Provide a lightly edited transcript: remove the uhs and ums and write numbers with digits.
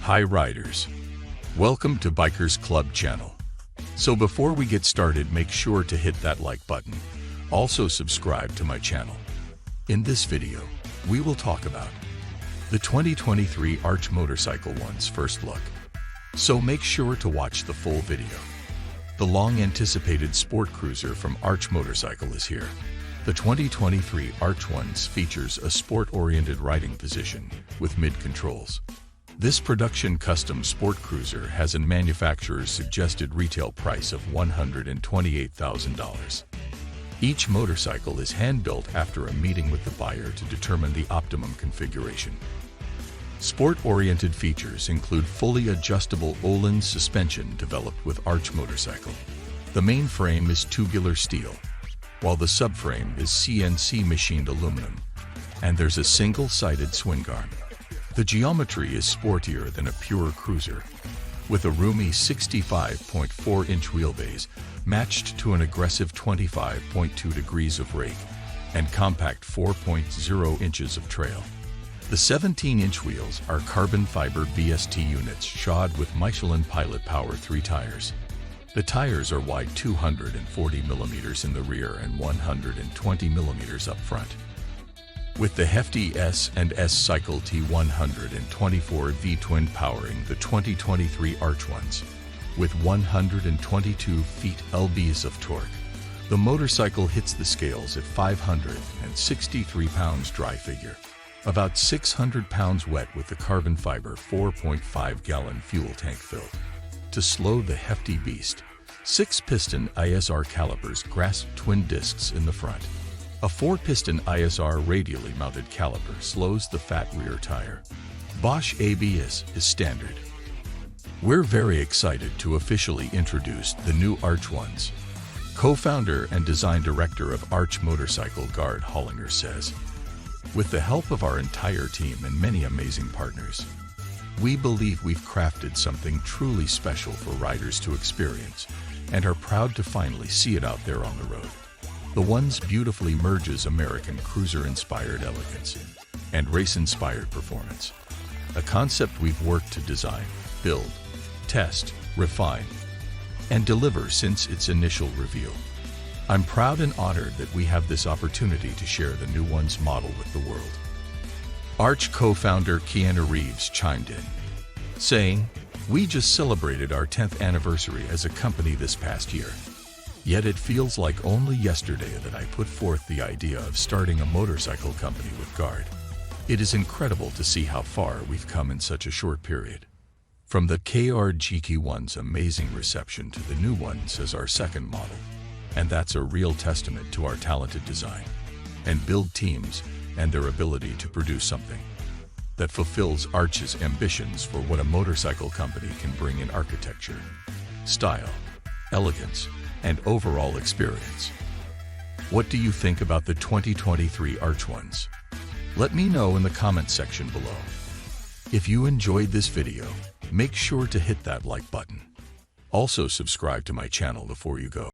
Hi riders, welcome to Bikers Club channel. So before we get started, make sure to hit that like button. Also subscribe to my channel. In this video, we will talk about the 2023 Arch Motorcycle One's first look. So make sure to watch the full video. The long-anticipated sport cruiser from Arch Motorcycle is here. The 2023 Arch Ones features a sport-oriented riding position with mid-controls. This production custom sport cruiser has a manufacturer's suggested retail price of $128,000. Each motorcycle is hand-built after a meeting with the buyer to determine the optimum configuration. Sport-oriented features include fully adjustable Öhlins suspension developed with Arch Motorcycle. The main frame is tubular steel, while the subframe is CNC-machined aluminum, and there's a single-sided swingarm. The geometry is sportier than a pure cruiser, with a roomy 65.4-inch wheelbase matched to an aggressive 25.2 degrees of rake and compact 4.0 inches of trail. The 17-inch wheels are carbon fiber BST units shod with Michelin Pilot Power 3 tires. The tires are wide 240 mm in the rear and 120 mm up front. With the hefty S and S Cycle T124 V-twin powering the 2023 Arch Ones, with 122 ft-lbs of torque, the motorcycle hits the scales at 563 pounds dry figure, about 600 pounds wet with the carbon fiber 4.5-gallon fuel tank filled. To slow the hefty beast, 6-piston ISR calipers grasp twin discs in the front. A 4-piston ISR radially mounted caliper slows the fat rear tire. Bosch ABS is standard. We're very excited to officially introduce the new Arch Ones. Co-founder and design director of Arch Motorcycle Gard Hollinger says, "With the help of our entire team and many amazing partners, we believe we've crafted something truly special for riders to experience and are proud to finally see it out there on the road." The Ones beautifully merges American cruiser-inspired elegance and race-inspired performance, a concept we've worked to design, build, test, refine, and deliver since its initial reveal. I'm proud and honored that we have this opportunity to share the new Ones model with the world. Arch co-founder Keanu Reeves chimed in, saying, "We just celebrated our 10th anniversary as a company this past year. Yet it feels like only yesterday that I put forth the idea of starting a motorcycle company with Gard. It is incredible to see how far we've come in such a short period. From the KRGK One's amazing reception to the new Ones as our second model. And that's a real testament to our talented design and build teams and their ability to produce something that fulfills Arch's ambitions for what a motorcycle company can bring in architecture, style, elegance, and overall experience." What do you think about the 2023 Arch Ones? Let me know in the comment section below. If you enjoyed this video, make sure to hit that like button. Also subscribe to my channel before you go.